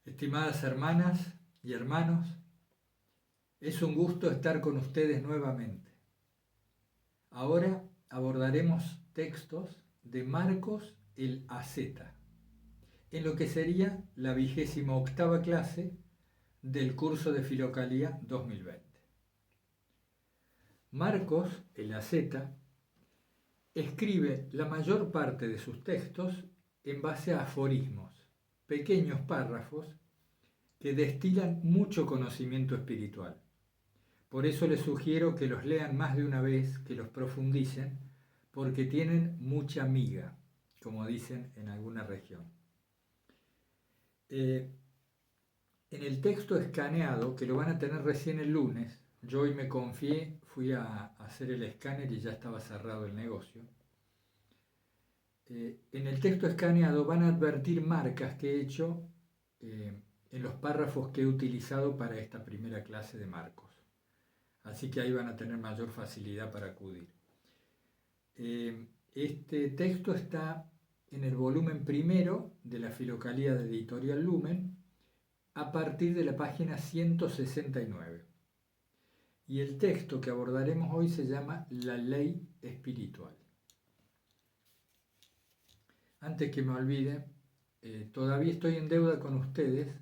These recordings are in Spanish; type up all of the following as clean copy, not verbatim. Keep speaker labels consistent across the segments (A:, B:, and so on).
A: Estimadas hermanas y hermanos, es un gusto estar con ustedes nuevamente. Ahora abordaremos textos de Marcos el Asceta, en lo que sería la 28ª clase del curso de Filocalía 2020. Marcos el Asceta escribe la mayor parte de sus textos en base a aforismos, pequeños párrafos que destilan mucho conocimiento espiritual. Por eso les sugiero que los lean más de una vez, que los profundicen, porque tienen mucha miga, como dicen en alguna región. En el texto escaneado, que lo van a tener recién el lunes, yo hoy me confié, fui a hacer el escáner y ya estaba cerrado el negocio. En el texto escaneado van a advertir marcas que he hecho en los párrafos que he utilizado para esta primera clase de Marcos. Así que ahí van a tener mayor facilidad para acudir. Este texto está en el volumen primero de la Filocalía de Editorial Lumen a partir de la página 169. Y el texto que abordaremos hoy se llama La Ley Espiritual. Antes que me olvide, todavía estoy en deuda con ustedes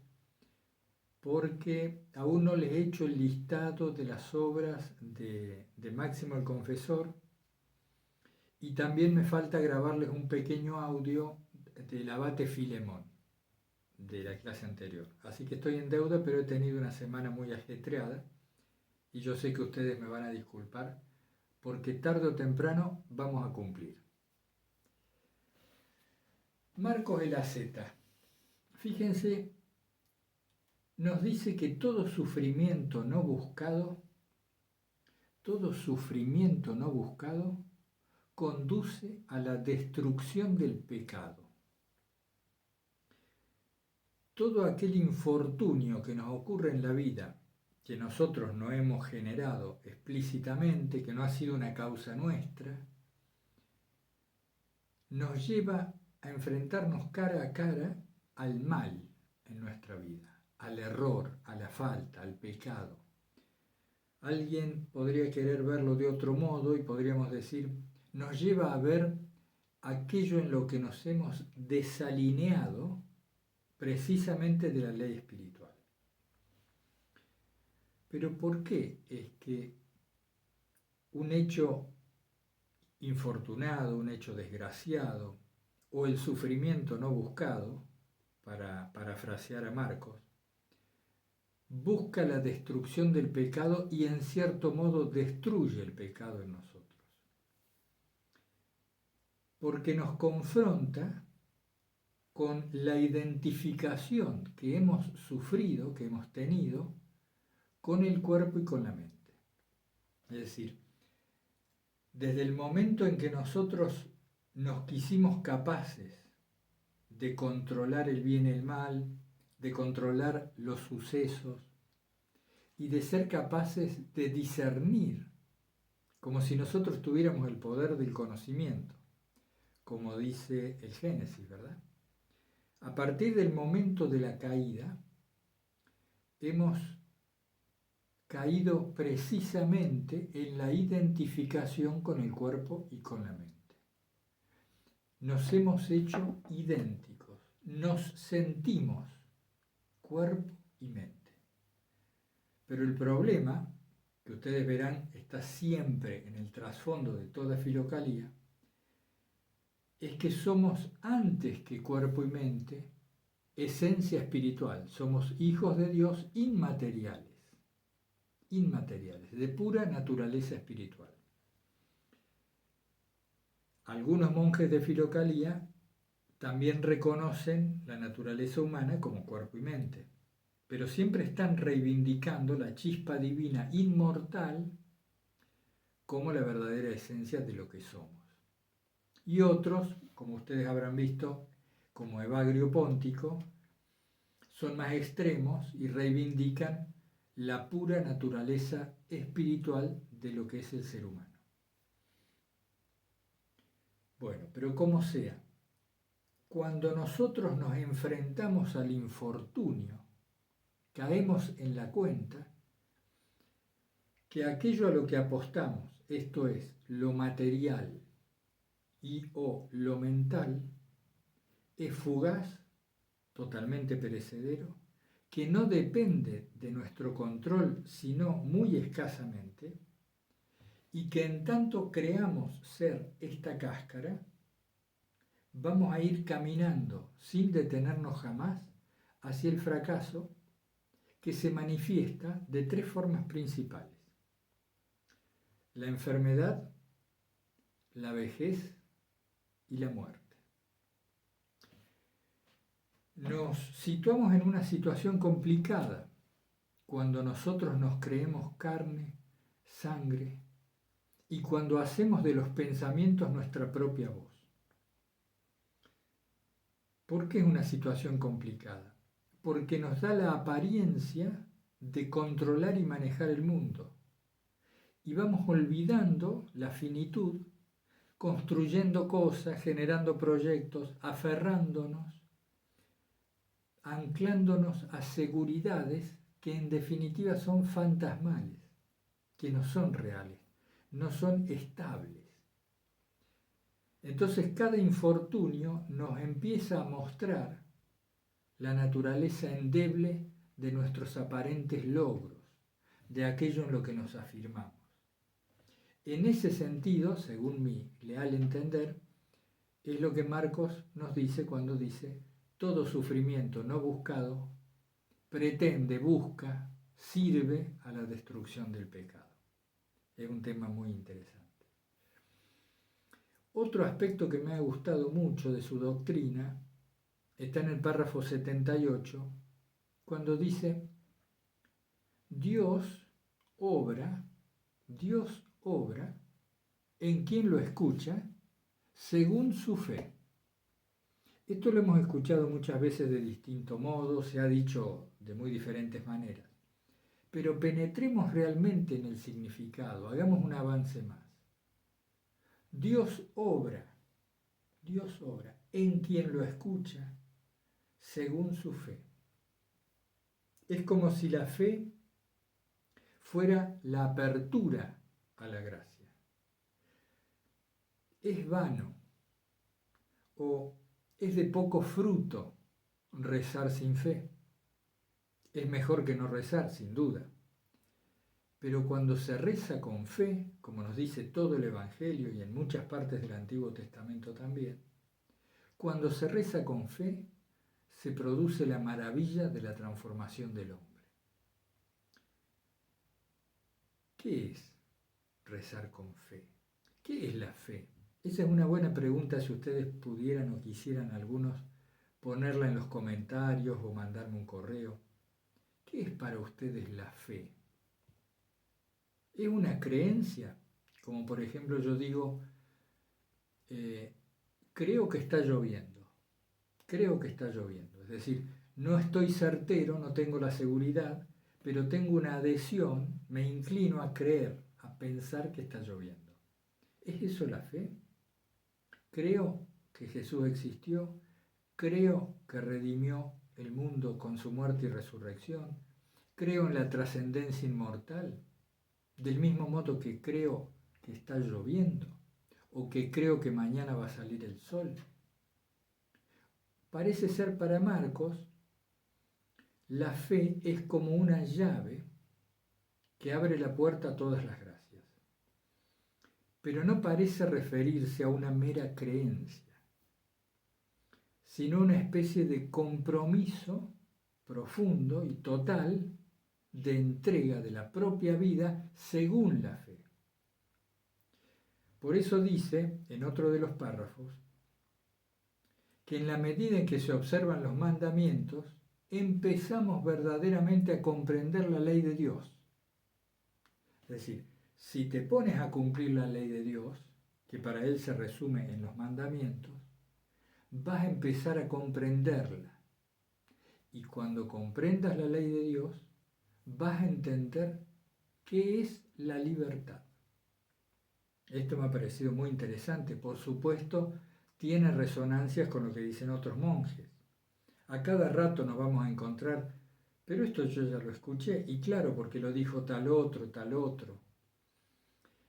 A: porque aún no les he hecho el listado de las obras de Máximo el Confesor y también me falta grabarles un pequeño audio del abate Filemón de la clase anterior. Así que estoy en deuda, pero he tenido una semana muy ajetreada y yo sé que ustedes me van a disculpar porque tarde o temprano vamos a cumplir. Marcos el Asceta. Fíjense, nos dice que todo sufrimiento no buscado conduce a la destrucción del pecado. Todo aquel infortunio que nos ocurre en la vida, que nosotros no hemos generado explícitamente, que no ha sido una causa nuestra, nos lleva a enfrentarnos cara a cara al mal en nuestra vida, al error, a la falta, al pecado. Alguien podría querer verlo de otro modo y podríamos decir, nos lleva a ver aquello en lo que nos hemos desalineado precisamente de la ley espiritual. Pero ¿por qué es que un hecho infortunado, un hecho desgraciado, o el sufrimiento no buscado, para parafrasear a Marcos, busca la destrucción del pecado y en cierto modo destruye el pecado en nosotros? Porque nos confronta con la identificación que hemos sufrido, que hemos tenido, con el cuerpo y con la mente. Es decir, desde el momento en que nosotros nos quisimos capaces de controlar el bien y el mal, de controlar los sucesos y de ser capaces de discernir, como si nosotros tuviéramos el poder del conocimiento, como dice el Génesis, ¿verdad? A partir del momento de la caída, hemos caído precisamente en la identificación con el cuerpo y con la mente. Nos hemos hecho idénticos, nos sentimos cuerpo y mente. Pero el problema, que ustedes verán, está siempre en el trasfondo de toda filocalía, es que somos antes que cuerpo y mente, esencia espiritual. Somos hijos de Dios inmateriales, de pura naturaleza espiritual. Algunos monjes de filocalía también reconocen la naturaleza humana como cuerpo y mente, pero siempre están reivindicando la chispa divina inmortal como la verdadera esencia de lo que somos. Y otros, como ustedes habrán visto, como Evagrio Póntico, son más extremos y reivindican la pura naturaleza espiritual de lo que es el ser humano. Bueno, pero como sea, cuando nosotros nos enfrentamos al infortunio, caemos en la cuenta que aquello a lo que apostamos, esto es, lo material y o lo mental, es fugaz, totalmente perecedero, que no depende de nuestro control sino muy escasamente, y que en tanto creamos ser esta cáscara, vamos a ir caminando sin detenernos jamás hacia el fracaso, que se manifiesta de tres formas principales: la enfermedad, la vejez y la muerte. Nos situamos en una situación complicada cuando nosotros nos creemos carne, sangre, y cuando hacemos de los pensamientos nuestra propia voz. ¿Por qué es una situación complicada? Porque nos da la apariencia de controlar y manejar el mundo. Y vamos olvidando la finitud, construyendo cosas, generando proyectos, aferrándonos, anclándonos a seguridades que en definitiva son fantasmales, que no son reales, no son estables. Entonces cada infortunio nos empieza a mostrar la naturaleza endeble de nuestros aparentes logros, de aquello en lo que nos afirmamos. En ese sentido, según mi leal entender, es lo que Marcos nos dice cuando dice: todo sufrimiento no buscado pretende, busca, sirve a la destrucción del pecado. Es un tema muy interesante. Otro aspecto que me ha gustado mucho de su doctrina está en el párrafo 78, cuando dice: Dios obra en quien lo escucha según su fe. Esto lo hemos escuchado muchas veces de distinto modo, se ha dicho de muy diferentes maneras, pero penetremos realmente en el significado, hagamos un avance más. Dios obra en quien lo escucha según su fe. Es como si la fe fuera la apertura a la gracia. Es vano o es de poco fruto rezar sin fe. Es mejor que no rezar, sin duda. Pero cuando se reza con fe, como nos dice todo el Evangelio y en muchas partes del Antiguo Testamento también, cuando se reza con fe, se produce la maravilla de la transformación del hombre. ¿Qué es rezar con fe? ¿Qué es la fe? Esa es una buena pregunta si ustedes pudieran o quisieran algunos ponerla en los comentarios o mandarme un correo. ¿Qué es para ustedes la fe? ¿Es una creencia? Como por ejemplo yo digo, creo que está lloviendo. Creo que está lloviendo. Es decir, no estoy certero, no tengo la seguridad, pero tengo una adhesión, me inclino a creer, a pensar que está lloviendo. ¿Es eso la fe? Creo que Jesús existió, creo que redimió el mundo con su muerte y resurrección, creo en la trascendencia inmortal, del mismo modo que creo que está lloviendo o que creo que mañana va a salir el sol. Parece ser para Marcos, la fe es como una llave que abre la puerta a todas las gracias, pero no parece referirse a una mera creencia, sino una especie de compromiso profundo y total de entrega de la propia vida según la fe. Por eso dice, en otro de los párrafos, que en la medida en que se observan los mandamientos, empezamos verdaderamente a comprender la ley de Dios. Es decir, si te pones a cumplir la ley de Dios, que para él se resume en los mandamientos, vas a empezar a comprenderla. Y cuando comprendas la ley de Dios, vas a entender qué es la libertad. Esto me ha parecido muy interesante. Por supuesto, tiene resonancias con lo que dicen otros monjes. A cada rato nos vamos a encontrar, pero esto yo ya lo escuché, y claro, porque lo dijo tal otro, tal otro.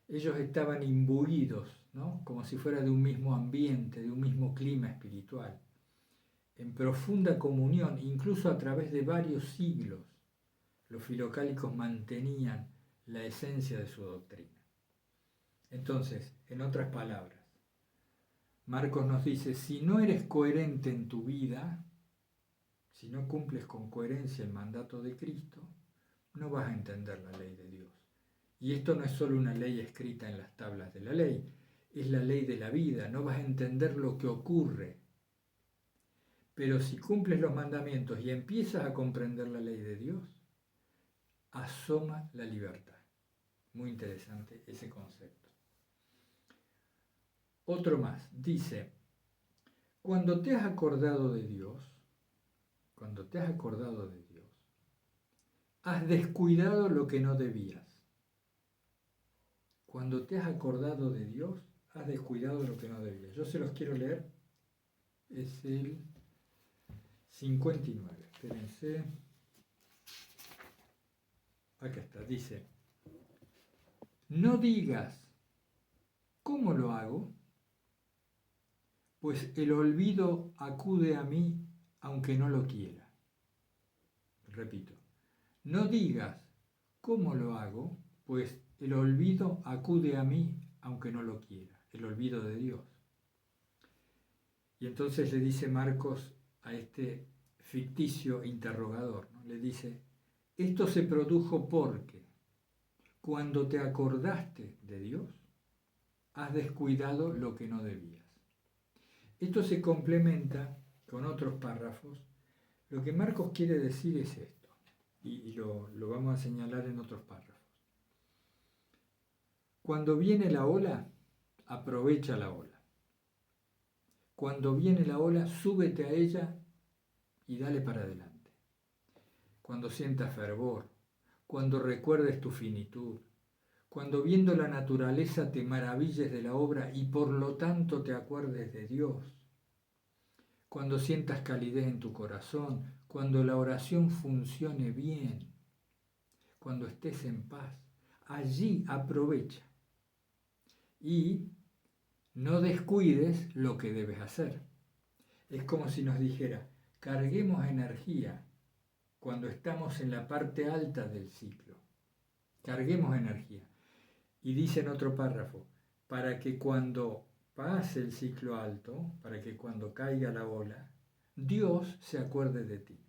A: Ellos estaban imbuidos, ¿no? Como si fuera de un mismo ambiente, de un mismo clima espiritual, en profunda comunión, incluso a través de varios siglos. Los filocálicos mantenían la esencia de su doctrina. Entonces, en otras palabras, Marcos nos dice, si no eres coherente en tu vida, si no cumples con coherencia el mandato de Cristo, no vas a entender la ley de Dios. Y esto no es solo una ley escrita en las tablas de la ley, es la ley de la vida, no vas a entender lo que ocurre. Pero si cumples los mandamientos y empiezas a comprender la ley de Dios, asoma la libertad. Muy interesante ese concepto. Otro más, dice, cuando te has acordado de Dios, has descuidado lo que no debías. Cuando te has acordado de Dios, has descuidado lo que no debías. Yo se los quiero leer. Es el 59. Espérense. Acá está. Dice, no digas, ¿cómo lo hago? Pues el olvido acude a mí aunque no lo quiera. Repito, no digas, ¿cómo lo hago? Pues el olvido acude a mí aunque no lo quiera. El olvido de Dios. Y entonces le dice Marcos a este ficticio interrogador, ¿no? Le dice, esto se produjo porque cuando te acordaste de Dios, has descuidado lo que no debías. Esto se complementa con otros párrafos. Lo que Marcos quiere decir es esto, y lo vamos a señalar en otros párrafos. Cuando viene la ola, aprovecha la ola. Cuando viene la ola, súbete a ella y dale para adelante. Cuando sientas fervor, cuando recuerdes tu finitud, cuando viendo la naturaleza te maravilles de la obra y por lo tanto te acuerdes de Dios, cuando sientas calidez en tu corazón, cuando la oración funcione bien, cuando estés en paz, allí aprovecha y no descuides lo que debes hacer. Es como si nos dijera, carguemos energía cuando estamos en la parte alta del ciclo. Carguemos energía. Y dice en otro párrafo, para que cuando pase el ciclo alto, para que cuando caiga la ola, Dios se acuerde de ti.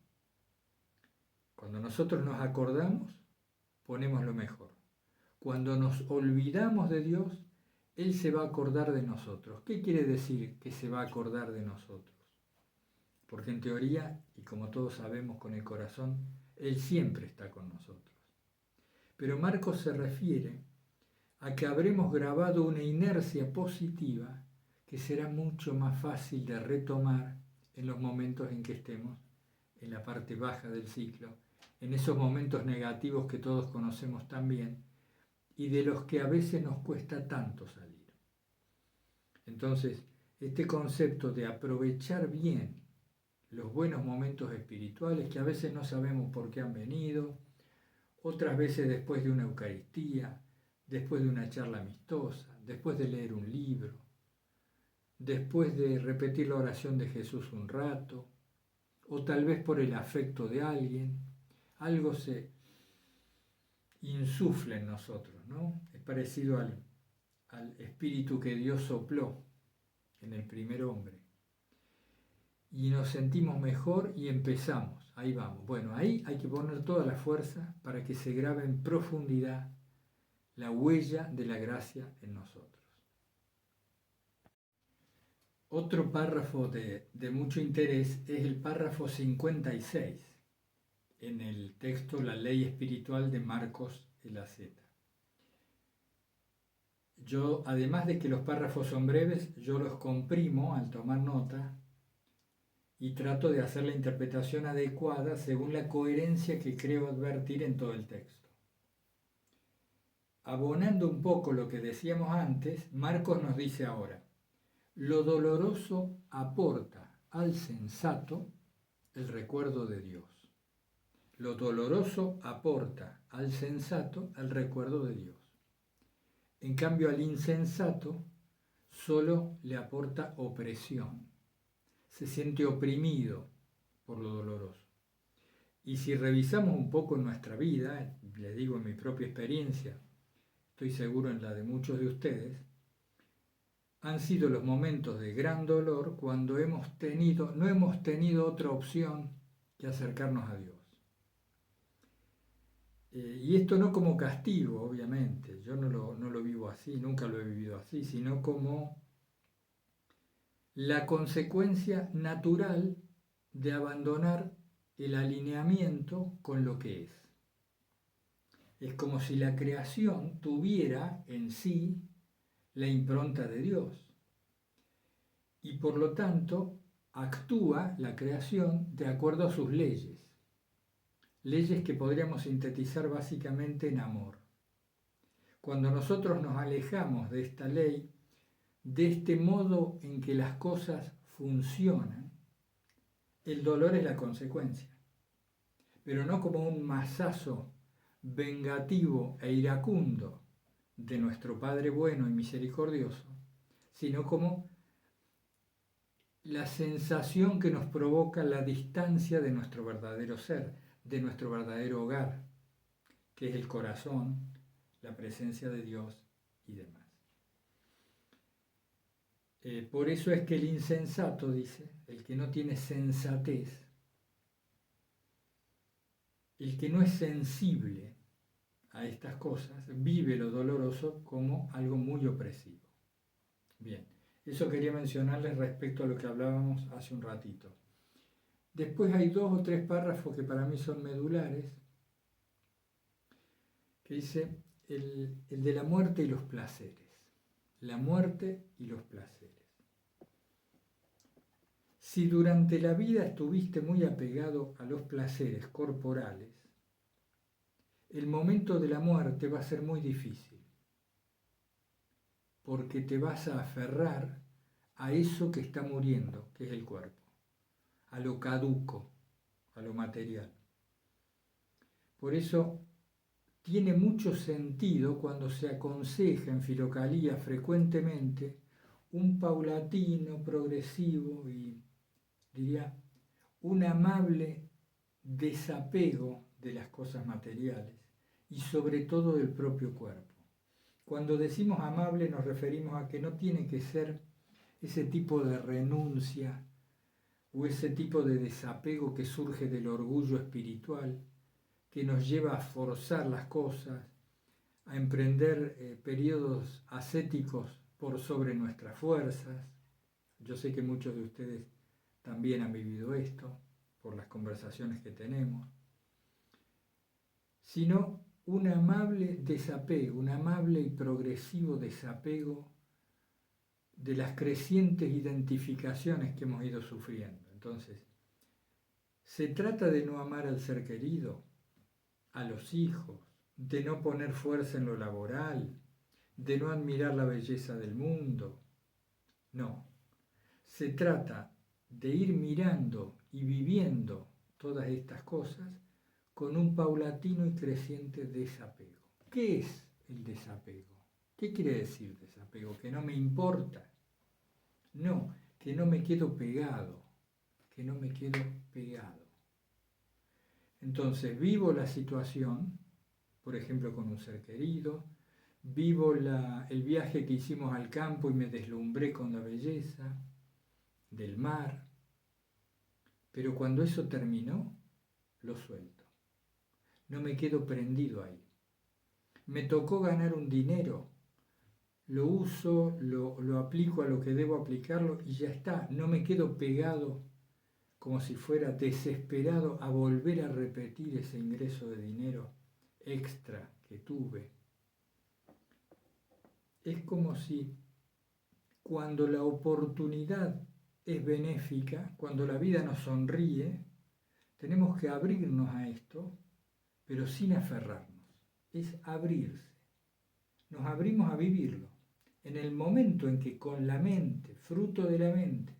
A: Cuando nosotros nos acordamos, ponemos lo mejor. Cuando nos olvidamos de Dios, Él se va a acordar de nosotros. ¿Qué quiere decir que se va a acordar de nosotros? Porque en teoría, y como todos sabemos con el corazón, Él siempre está con nosotros. Pero Marcos se refiere a que habremos grabado una inercia positiva que será mucho más fácil de retomar en los momentos en que estemos en la parte baja del ciclo, en esos momentos negativos que todos conocemos tan bien y de los que a veces nos cuesta tanto salir. Entonces, este concepto de aprovechar bien los buenos momentos espirituales, que a veces no sabemos por qué han venido, otras veces después de una Eucaristía, después de una charla amistosa, después de leer un libro, después de repetir la oración de Jesús un rato, o tal vez por el afecto de alguien, algo se insufla en nosotros, ¿no? Es parecido al espíritu que Dios sopló en el primer hombre. Y nos sentimos mejor y empezamos, ahí vamos. Bueno, ahí hay que poner toda la fuerza para que se grabe en profundidad la huella de la gracia en nosotros. Otro párrafo de mucho interés es el párrafo 56 en el texto La Ley Espiritual de Marcos Elaceta. Yo, además de que los párrafos son breves, yo los comprimo al tomar nota y trato de hacer la interpretación adecuada según la coherencia que creo advertir en todo el texto. Abonando un poco lo que decíamos antes, Marcos nos dice ahora, Lo doloroso aporta al sensato el recuerdo de Dios. Lo doloroso aporta al sensato el recuerdo de Dios. En cambio, al insensato solo le aporta opresión. Se siente oprimido por lo doloroso. Y si revisamos un poco en nuestra vida, le digo en mi propia experiencia, estoy seguro en la de muchos de ustedes, han sido los momentos de gran dolor cuando no hemos tenido otra opción que acercarnos a Dios. Y esto no como castigo, obviamente, yo no lo vivo así, nunca lo he vivido así, sino como la consecuencia natural de abandonar el alineamiento con lo que es. Es como si la creación tuviera en sí la impronta de Dios y por lo tanto actúa la creación de acuerdo a sus leyes. Leyes que podríamos sintetizar básicamente en amor. Cuando nosotros nos alejamos de esta ley, de este modo en que las cosas funcionan, el dolor es la consecuencia, pero no como un mazazo vengativo e iracundo de nuestro Padre bueno y misericordioso, sino como la sensación que nos provoca la distancia de nuestro verdadero ser, de nuestro verdadero hogar, que es el corazón, la presencia de Dios y demás. Por eso es que el insensato, dice, el que no tiene sensatez, el que no es sensible a estas cosas, vive lo doloroso como algo muy opresivo. Bien, eso quería mencionarles respecto a lo que hablábamos hace un ratito. Después hay 2 o 3 párrafos que para mí son medulares, que dice el de la muerte y los placeres. La muerte y los placeres. Si durante la vida estuviste muy apegado a los placeres corporales, el momento de la muerte va a ser muy difícil, porque te vas a aferrar a eso que está muriendo, que es el cuerpo, a lo caduco, a lo material. Por eso tiene mucho sentido cuando se aconseja en Filocalía frecuentemente un paulatino, progresivo y, diría, un amable desapego de las cosas materiales y sobre todo del propio cuerpo. Cuando decimos amable nos referimos a que no tiene que ser ese tipo de renuncia o ese tipo de desapego que surge del orgullo espiritual, que nos lleva a forzar las cosas, a emprender periodos ascéticos por sobre nuestras fuerzas. Yo sé que muchos de ustedes también han vivido esto por las conversaciones que tenemos, sino un amable desapego, un amable y progresivo desapego de las crecientes identificaciones que hemos ido sufriendo. Entonces, se trata de no amar al ser querido, a los hijos, de no poner fuerza en lo laboral, de no admirar la belleza del mundo. No, se trata de ir mirando y viviendo todas estas cosas con un paulatino y creciente desapego. ¿Qué es el desapego? ¿Qué quiere decir desapego? Que no me importa. No, que no me quedo pegado, que no me quedo pegado. Entonces vivo la situación, por ejemplo con un ser querido, vivo el viaje que hicimos al campo y me deslumbré con la belleza del mar, pero cuando eso terminó, lo suelto. No me quedo prendido ahí. Me tocó ganar un dinero, lo uso, lo aplico a lo que debo aplicarlo y ya está. No me quedo pegado como si fuera desesperado a volver a repetir ese ingreso de dinero extra que tuve. Es como si cuando la oportunidad es benéfica, cuando la vida nos sonríe, tenemos que abrirnos a esto, pero sin aferrarnos. Es abrirse. Nos abrimos a vivirlo. En el momento en que con la mente, fruto de la mente,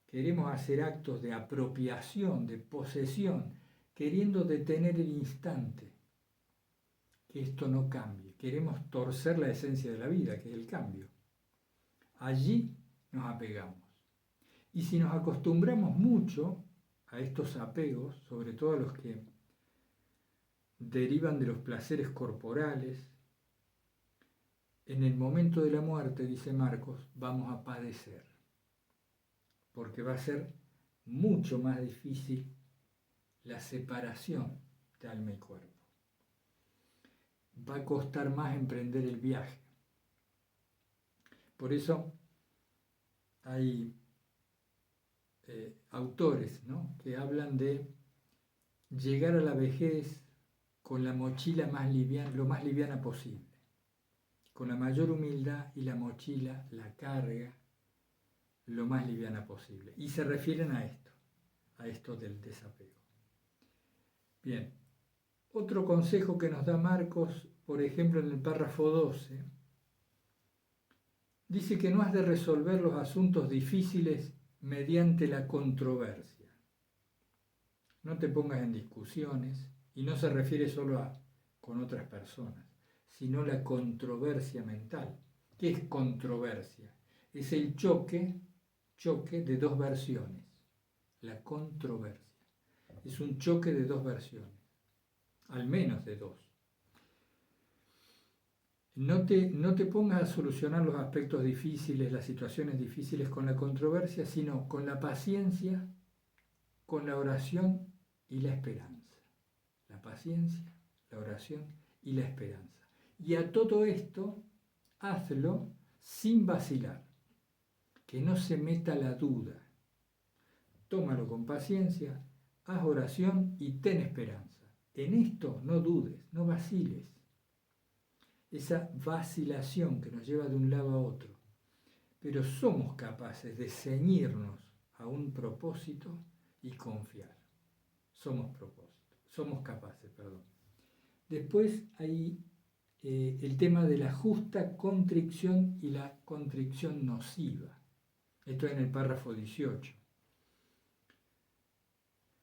A: queremos hacer actos de apropiación, de posesión, queriendo detener el instante, que esto no cambie. Queremos torcer la esencia de la vida, que es el cambio. Allí nos apegamos. Y si nos acostumbramos mucho a estos apegos, sobre todo a los que derivan de los placeres corporales, en el momento de la muerte, dice Marcos, vamos a padecer, porque va a ser mucho más difícil la separación de alma y cuerpo. Va a costar más emprender el viaje. Por eso hay autores, ¿no?, que hablan de llegar a la vejez con la mochila lo más liviana posible, con la mayor humildad y la mochila, la carga, lo más liviana posible. Y se refieren a esto del desapego. Bien, otro consejo que nos da Marcos, por ejemplo, en el párrafo 12, dice que no has de resolver los asuntos difíciles mediante la controversia. No te pongas en discusiones, y no se refiere solo con otras personas, sino la controversia mental. ¿Qué es controversia? Es el choque de dos versiones. La controversia es un choque de dos versiones, al menos de dos. No te pongas a solucionar los aspectos difíciles, las situaciones difíciles con la controversia, sino con la paciencia, con la oración y la esperanza. La paciencia, la oración y la esperanza. Y a todo esto, hazlo sin vacilar, que no se meta la duda. Tómalo con paciencia, haz oración y ten esperanza. En esto no dudes, no vaciles. Esa vacilación que nos lleva de un lado a otro. Pero somos capaces de ceñirnos a un propósito y confiar. Somos capaces. Después hay el tema de la justa contrición y la contrición nociva. Esto es en el párrafo 18.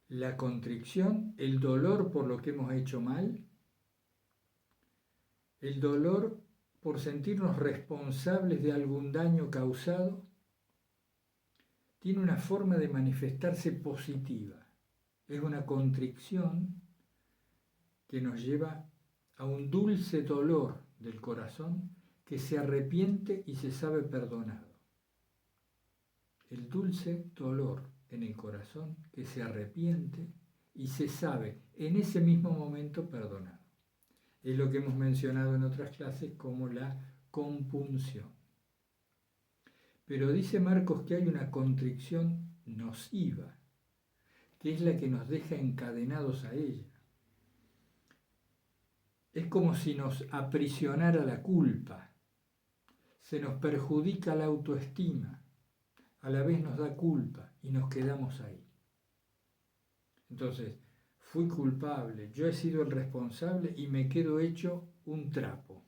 A: La contrición, el dolor por lo que hemos hecho mal, el dolor por sentirnos responsables de algún daño causado, tiene una forma de manifestarse positiva. Es una contrición que nos lleva a un dulce dolor del corazón que se arrepiente y se sabe perdonado. El dulce dolor en el corazón que se arrepiente y se sabe en ese mismo momento perdonado. Es lo que hemos mencionado en otras clases como la compunción. Pero dice Marcos que hay una contrición nociva, que es la que nos deja encadenados a ella. Es como si nos aprisionara la culpa, se nos perjudica la autoestima, a la vez nos da culpa y nos quedamos ahí. Entonces, fui culpable, yo he sido el responsable y me quedo hecho un trapo.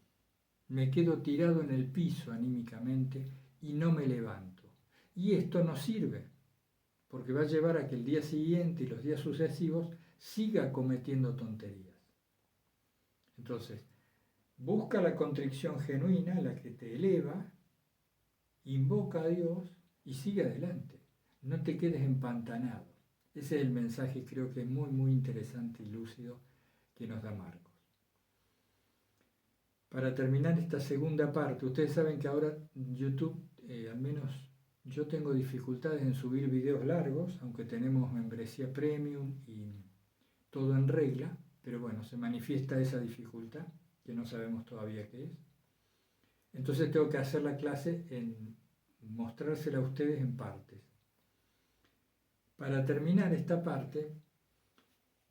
A: Me quedo tirado en el piso anímicamente y no me levanto. Y esto no sirve, porque va a llevar a que el día siguiente y los días sucesivos siga cometiendo tonterías. Entonces, busca la contrición genuina, la que te eleva, invoca a Dios y sigue adelante. No te quedes empantanado. Ese es el mensaje, creo que es muy, muy interesante y lúcido que nos da Marcos. Para terminar esta segunda parte, ustedes saben que ahora YouTube, al menos yo tengo dificultades en subir videos largos, aunque tenemos membresía premium y todo en regla, pero bueno, se manifiesta esa dificultad que no sabemos todavía qué es. Entonces tengo que hacer la clase en mostrársela a ustedes en partes. Para terminar esta parte,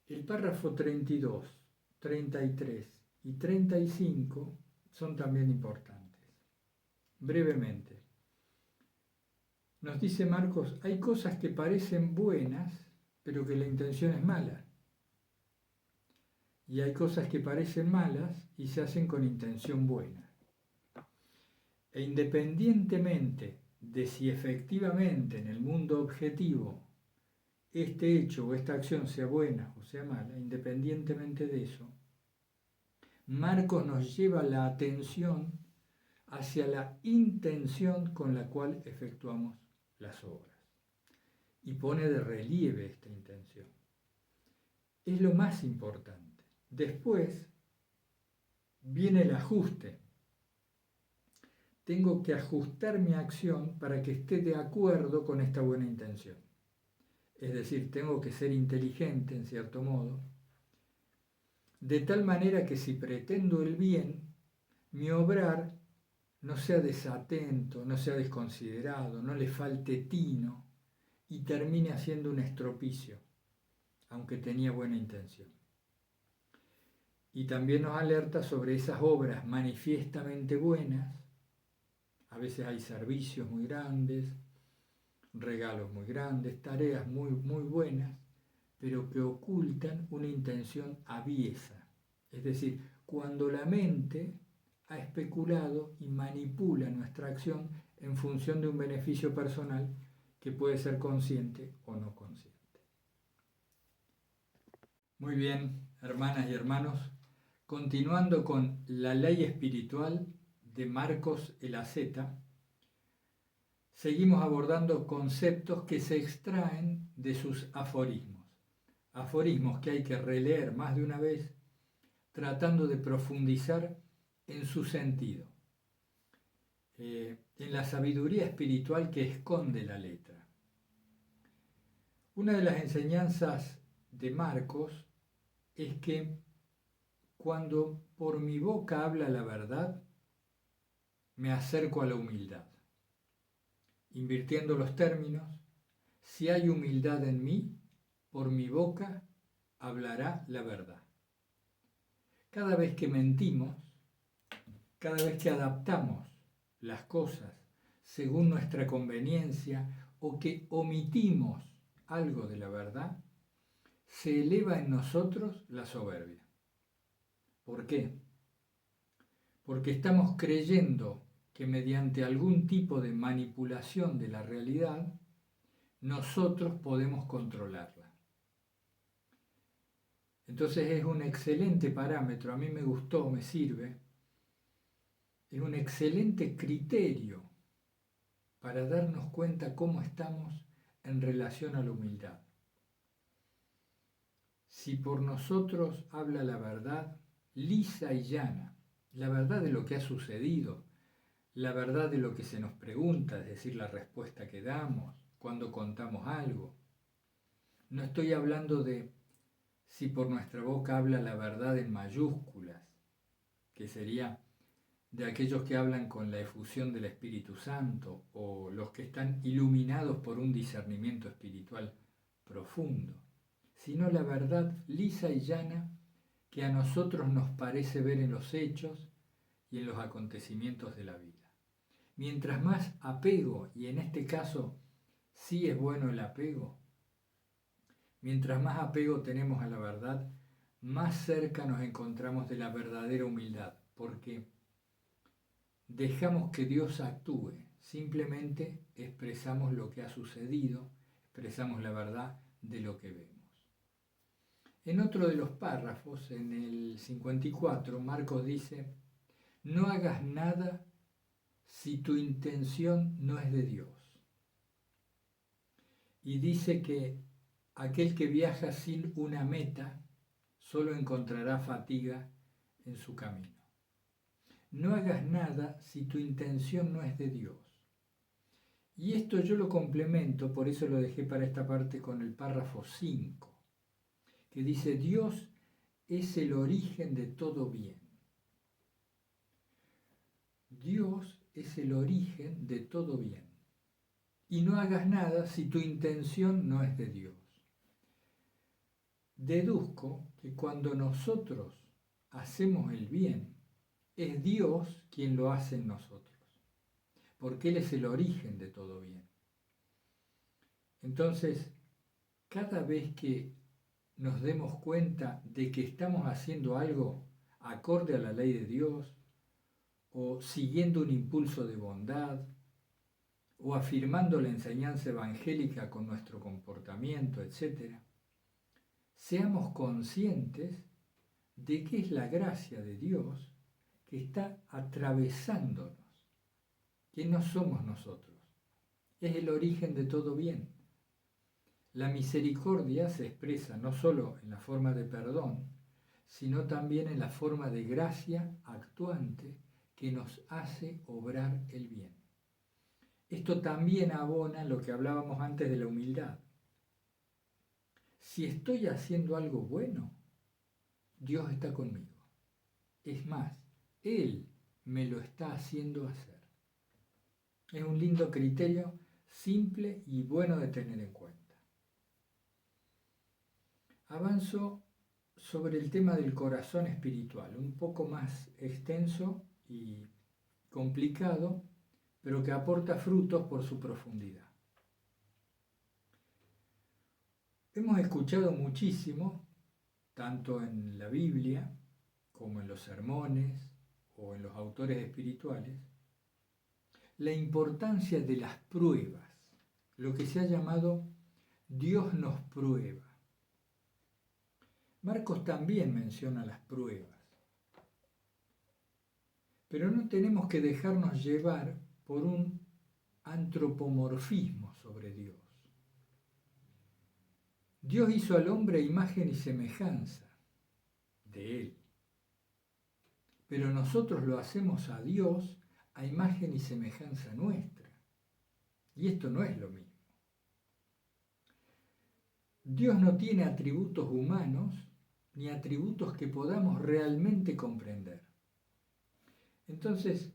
A: el párrafo 32, 33 y 35 son también importantes. Brevemente, nos dice Marcos, hay cosas que parecen buenas, pero que la intención es mala. Y hay cosas que parecen malas y se hacen con intención buena. E independientemente de si efectivamente en el mundo objetivo este hecho o esta acción sea buena o sea mala, independientemente de eso, Marcos nos lleva la atención hacia la intención con la cual efectuamos las obras y pone de relieve esta intención. Es lo más importante. Después viene el ajuste. Tengo que ajustar mi acción para que esté de acuerdo con esta buena intención. Es decir, tengo que ser inteligente en cierto modo, de tal manera que si pretendo el bien, mi obrar no sea desatento, no sea desconsiderado, no le falte tino y termine haciendo un estropicio, aunque tenía buena intención. Y también nos alerta sobre esas obras manifiestamente buenas. A veces hay servicios muy grandes, regalos muy grandes, tareas muy, muy buenas, pero que ocultan una intención aviesa. Es decir, cuando la mente ha especulado y manipula nuestra acción en función de un beneficio personal que puede ser consciente o no consciente. Muy bien, hermanas y hermanos, continuando con la ley espiritual de Marcos el Asceta, seguimos abordando conceptos que se extraen de sus aforismos. Aforismos que hay que releer más de una vez, tratando de profundizar en su sentido, en la sabiduría espiritual que esconde la letra. Una de las enseñanzas de Marcos es que cuando por mi boca habla la verdad, me acerco a la humildad. Invirtiendo los términos, si hay humildad en mí, por mi boca hablará la verdad. Cada vez que mentimos, cada vez que adaptamos las cosas según nuestra conveniencia o que omitimos algo de la verdad, se eleva en nosotros la soberbia. ¿Por qué? Porque estamos creyendo que mediante algún tipo de manipulación de la realidad, nosotros podemos controlarla. Entonces es un excelente parámetro, a mí me gustó, me sirve, es un excelente criterio para darnos cuenta cómo estamos en relación a la humildad. Si por nosotros habla la verdad lisa y llana, la verdad de lo que ha sucedido, la verdad de lo que se nos pregunta, es decir, la respuesta que damos cuando contamos algo. No estoy hablando de si por nuestra boca habla la verdad en mayúsculas, que sería de aquellos que hablan con la efusión del Espíritu Santo o los que están iluminados por un discernimiento espiritual profundo, sino la verdad lisa y llana que a nosotros nos parece ver en los hechos y en los acontecimientos de la vida. Mientras más apego, y en este caso sí es bueno el apego, mientras más apego tenemos a la verdad, más cerca nos encontramos de la verdadera humildad, porque dejamos que Dios actúe, simplemente expresamos lo que ha sucedido, expresamos la verdad de lo que vemos. En otro de los párrafos, en el 54, Marcos dice, no hagas nada si tu intención no es de Dios. Y dice que aquel que viaja sin una meta solo encontrará fatiga en su camino. No hagas nada si tu intención no es de Dios. Y esto yo lo complemento, por eso lo dejé para esta parte con el párrafo 5, que dice, Dios es el origen de todo bien. Dios es el origen de todo bien. Y no hagas nada si tu intención no es de Dios. Deduzco que cuando nosotros hacemos el bien, es Dios quien lo hace en nosotros, porque Él es el origen de todo bien. Entonces, cada vez que nos demos cuenta de que estamos haciendo algo acorde a la ley de Dios, o siguiendo un impulso de bondad, o afirmando la enseñanza evangélica con nuestro comportamiento, etc., seamos conscientes de que es la gracia de Dios que está atravesándonos, que no somos nosotros. Es el origen de todo bien. La misericordia se expresa no solo en la forma de perdón, sino también en la forma de gracia actuante que nos hace obrar el bien. Esto también abona lo que hablábamos antes de la humildad. Si estoy haciendo algo bueno, Dios está conmigo. Es más, Él me lo está haciendo hacer. Es un lindo criterio, simple y bueno de tener en cuenta. Avanzo sobre el tema del corazón espiritual, un poco más extenso y complicado, pero que aporta frutos por su profundidad. Hemos escuchado muchísimo, tanto en la Biblia como en los sermones o en los autores espirituales, la importancia de las pruebas, lo que se ha llamado Dios nos prueba. Marcos también menciona las pruebas, pero no tenemos que dejarnos llevar por un antropomorfismo sobre Dios. Dios hizo al hombre a imagen y semejanza de Él, pero nosotros lo hacemos a Dios a imagen y semejanza nuestra. Y esto no es lo mismo. Dios no tiene atributos humanos ni atributos que podamos realmente comprender. Entonces,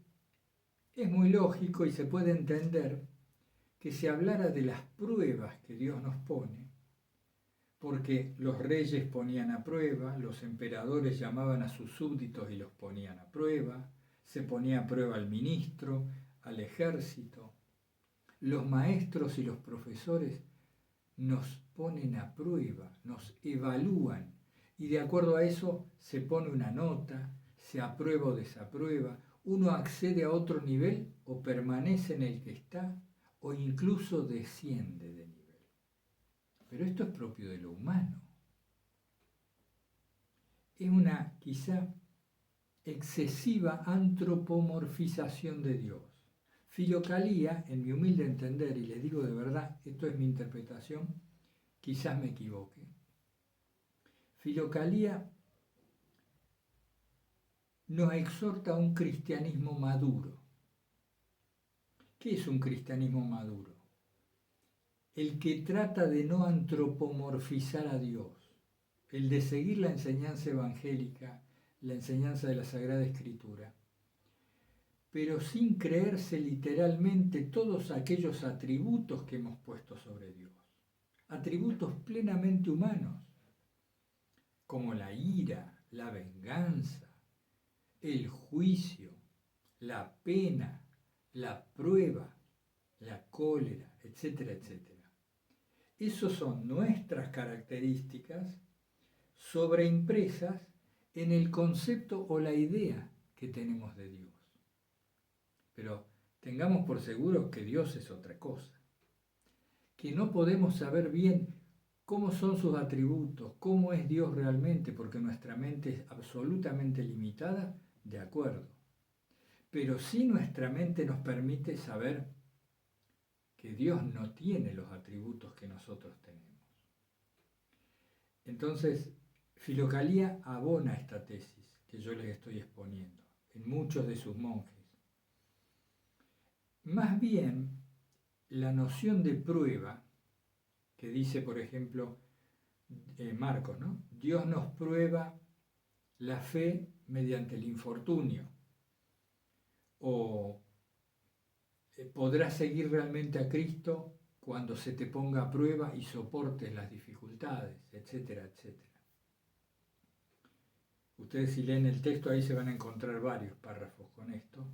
A: es muy lógico y se puede entender que se hablara de las pruebas que Dios nos pone, porque los reyes ponían a prueba, los emperadores llamaban a sus súbditos y los ponían a prueba, se ponía a prueba al ministro, al ejército. Los maestros y los profesores nos ponen a prueba, nos evalúan y de acuerdo a eso se pone una nota, se aprueba o desaprueba, uno accede a otro nivel o permanece en el que está o incluso desciende de nivel. Pero esto es propio de lo humano. Es una quizá excesiva antropomorfización de Dios. Filocalía, en mi humilde entender, y les digo de verdad, esto es mi interpretación, quizás me equivoque. Filocalía nos exhorta a un cristianismo maduro. ¿Qué es un cristianismo maduro? El que trata de no antropomorfizar a Dios, el de seguir la enseñanza evangélica, la enseñanza de la Sagrada Escritura, pero sin creerse literalmente todos aquellos atributos que hemos puesto sobre Dios, atributos plenamente humanos, como la ira, la venganza, el juicio, la pena, la prueba, la cólera, etcétera, etcétera. Esas son nuestras características sobreimpresas en el concepto o la idea que tenemos de Dios. Pero tengamos por seguro que Dios es otra cosa, que no podemos saber bien cómo son sus atributos, cómo es Dios realmente, porque nuestra mente es absolutamente limitada, de acuerdo. Pero sí nuestra mente nos permite saber que Dios no tiene los atributos que nosotros tenemos. Entonces, Filocalía abona esta tesis que yo les estoy exponiendo en muchos de sus monjes. Más bien, la noción de prueba, que dice, por ejemplo, Marcos, ¿no? Dios nos prueba la fe mediante el infortunio. O podrás seguir realmente a Cristo cuando se te ponga a prueba y soportes las dificultades, etcétera, etcétera. Ustedes si leen el texto ahí se van a encontrar varios párrafos con esto.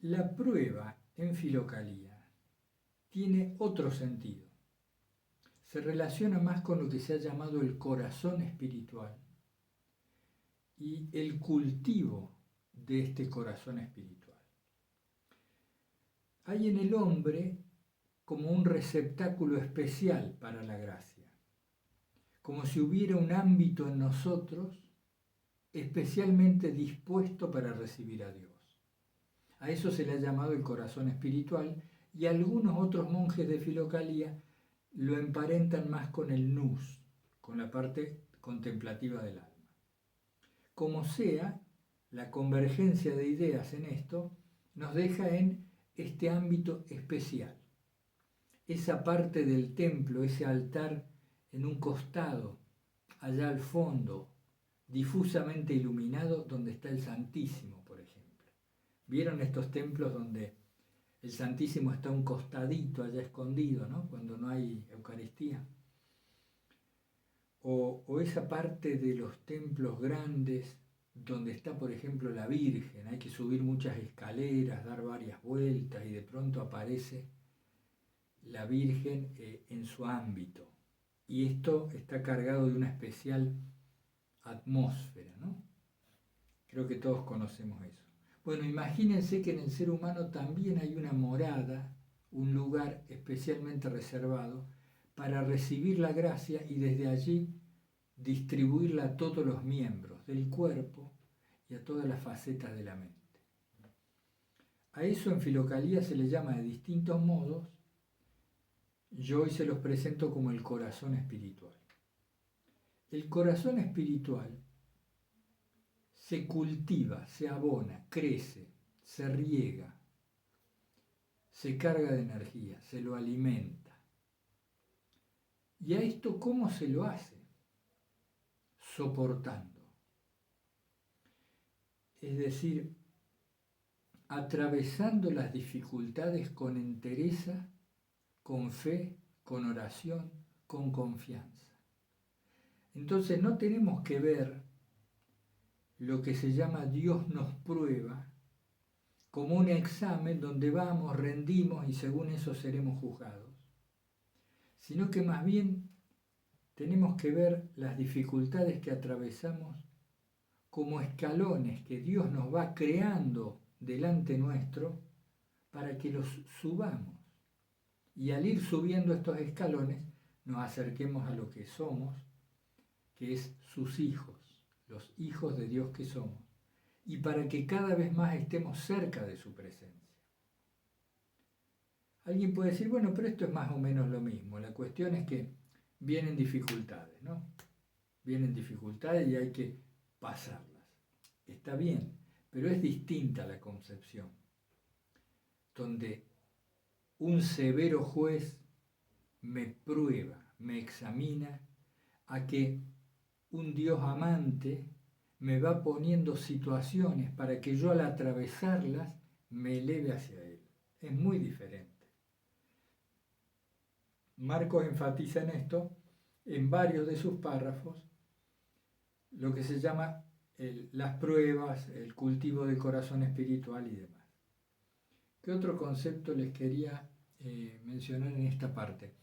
A: La prueba en Filocalía tiene otro sentido. Se relaciona más con lo que se ha llamado el corazón espiritual y el cultivo de este corazón espiritual. Hay en el hombre como un receptáculo especial para la gracia, como si hubiera un ámbito en nosotros especialmente dispuesto para recibir a Dios. A eso se le ha llamado el corazón espiritual, y algunos otros monjes de Filocalía lo emparentan más con el nous, con la parte contemplativa del alma. Como sea, la convergencia de ideas en esto nos deja en este ámbito especial. Esa parte del templo, ese altar en un costado, allá al fondo, difusamente iluminado, donde está el Santísimo, por ejemplo. ¿Vieron estos templos donde el Santísimo está un costadito allá escondido, ¿no? Cuando no hay Eucaristía? O esa parte de los templos grandes donde está, por ejemplo, la Virgen. Hay que subir muchas escaleras, dar varias vueltas y de pronto aparece la Virgen en su ámbito. Y esto está cargado de una especial atmósfera, ¿no? Creo que todos conocemos eso. Bueno, imagínense que en el ser humano también hay una morada, un lugar especialmente reservado para recibir la gracia y desde allí distribuirla a todos los miembros del cuerpo y a todas las facetas de la mente. A eso en Filocalía se le llama de distintos modos. Yo hoy se los presento como el corazón espiritual. El corazón espiritual se cultiva, se abona, crece, se riega, se carga de energía, se lo alimenta. ¿Y a esto cómo se lo hace? Soportando. Es decir, atravesando las dificultades con entereza, con fe, con oración, con confianza. Entonces no tenemos que ver lo que se llama Dios nos prueba como un examen donde vamos, rendimos y según eso seremos juzgados, sino que más bien tenemos que ver las dificultades que atravesamos como escalones que Dios nos va creando delante nuestro para que los subamos. Y al ir subiendo estos escalones nos acerquemos a lo que somos, que es sus hijos, los hijos de Dios que somos, y para que cada vez más estemos cerca de su presencia. Alguien puede decir, bueno, pero esto es más o menos lo mismo. La cuestión es que vienen dificultades, ¿no? Vienen dificultades y hay que pasarlas. Está bien, pero es distinta la concepción, donde un severo juez me prueba, me examina, a que un Dios amante me va poniendo situaciones para que yo al atravesarlas me eleve hacia Él. Es muy diferente. Marcos enfatiza en esto, en varios de sus párrafos, lo que se llama las pruebas, el cultivo del corazón espiritual y demás. ¿Qué otro concepto les quería mencionar en esta parte?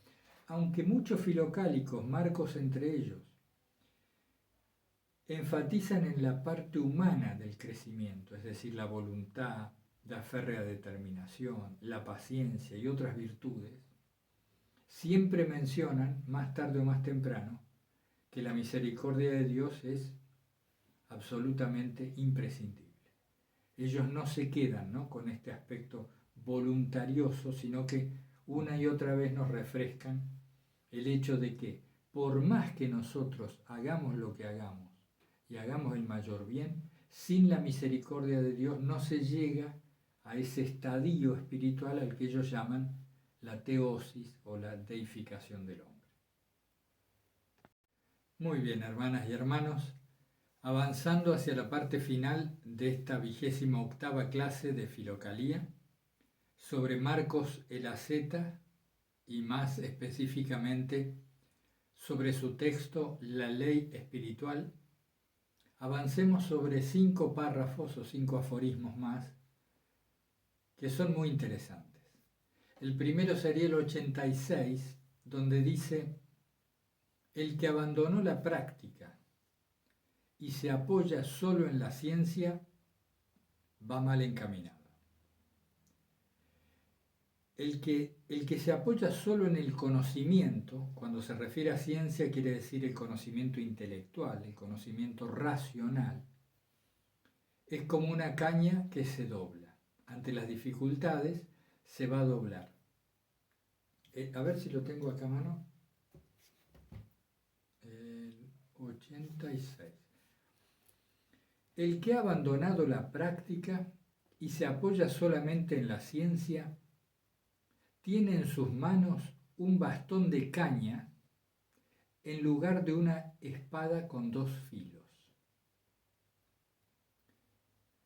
A: Aunque muchos filocálicos, Marcos entre ellos, enfatizan en la parte humana del crecimiento, es decir, la voluntad, la férrea determinación, la paciencia y otras virtudes, siempre mencionan, más tarde o más temprano, que la misericordia de Dios es absolutamente imprescindible. Ellos no se quedan, ¿no?, con este aspecto voluntarioso, sino que una y otra vez nos refrescan el hecho de que por más que nosotros hagamos lo que hagamos y hagamos el mayor bien, sin la misericordia de Dios no se llega a ese estadio espiritual al que ellos llaman la teosis o la deificación del hombre. Muy bien, hermanas y hermanos, avanzando hacia la parte final de esta 28ª clase de Filocalía, sobre Marcos el asceta y más específicamente sobre su texto La ley espiritual, avancemos sobre 5 párrafos o 5 aforismos más que son muy interesantes. El primero sería el 86, donde dice: el que abandonó la práctica y se apoya solo en la ciencia, va mal encaminado. El que se apoya solo en el conocimiento, cuando se refiere a ciencia quiere decir el conocimiento intelectual, el conocimiento racional, es como una caña que se dobla. Ante las dificultades se va a doblar. A ver si lo tengo acá a mano. El 86. El que ha abandonado la práctica y se apoya solamente en la ciencia, tiene en sus manos un bastón de caña en lugar de una espada con dos filos.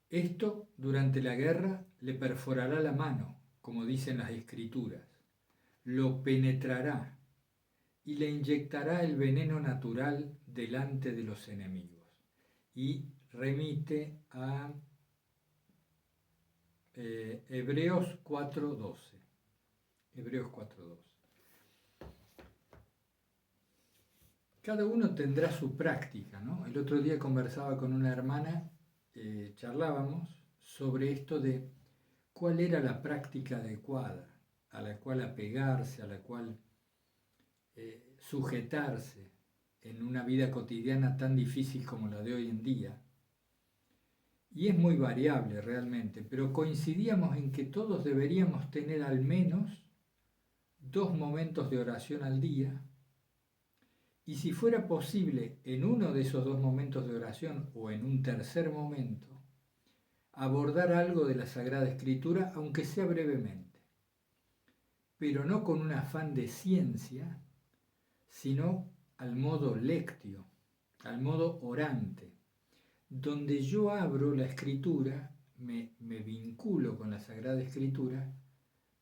A: Esto, durante la guerra, le perforará la mano, como dicen las escrituras, lo penetrará y le inyectará el veneno natural delante de los enemigos. Y remite a Hebreos 4:12. Hebreos 4:12. Cada uno tendrá su práctica, ¿no? El otro día conversaba con una hermana, charlábamos sobre esto de cuál era la práctica adecuada, a la cual apegarse, a la cual sujetarse en una vida cotidiana tan difícil como la de hoy en día. Y es muy variable realmente, pero coincidíamos en que todos deberíamos tener al menos 2 momentos de oración al día, y si fuera posible en uno de esos 2 momentos de oración o en un tercer momento, abordar algo de la Sagrada Escritura, aunque sea brevemente, pero no con un afán de ciencia, sino al modo lectio, al modo orante, donde yo abro la Escritura, me vinculo con la Sagrada Escritura